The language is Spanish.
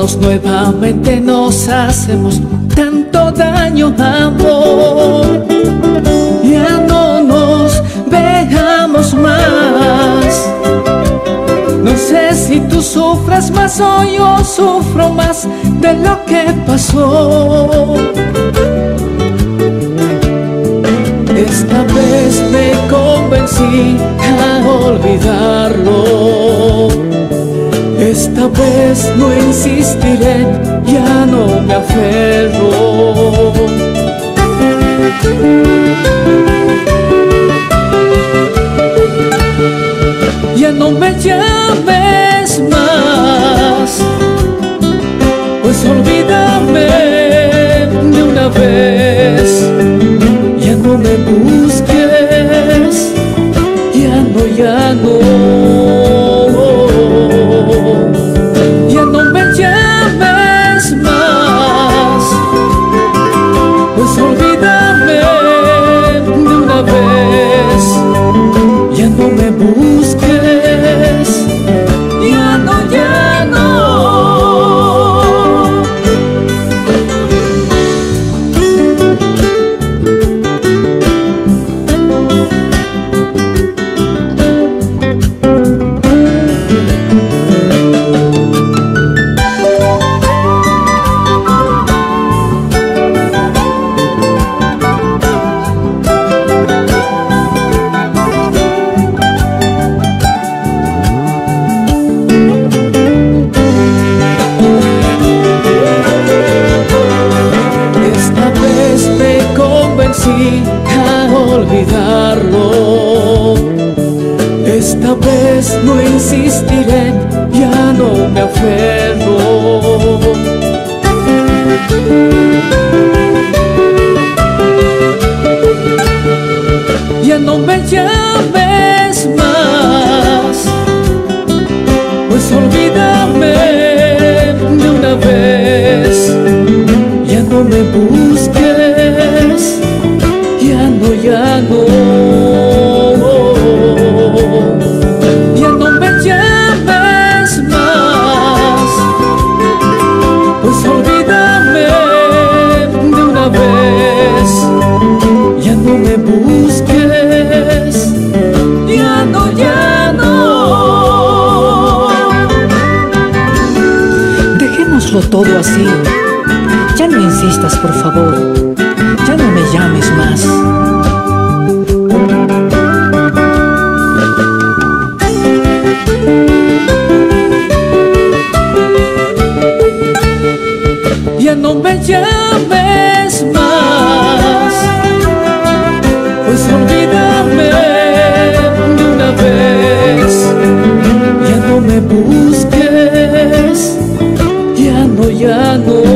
solos nuevamente nos hacemos tanto daño, amor. Ya no nos veamos más. No sé si tú sufras más o yo sufro más de lo que pasó. Esta vez me convencí a olvidarlo. Esta vez no insistiré, ya no me aferro. Ya no me llames más, pues olvídame de una vez. Ya no me busques, ya no, ya no. Ya no me llames más, pues olvídame de una vez. Ya no me busques, ya no, ya no. A olvidarlo. Esta vez no insistiré, ya no me aferro. Ya no me llames más, pues olvídame de una vez. Ya no me busques, ya no, ya no. Ya no me llames más, pues olvídame de una vez. Ya no me busques, ya no, ya no. Dejémoslo todo así. Ya no insistas, por favor. Ya no me llames más. Ya no me llames más, pues olvídame de una vez. Ya no me busques, ya no, ya no.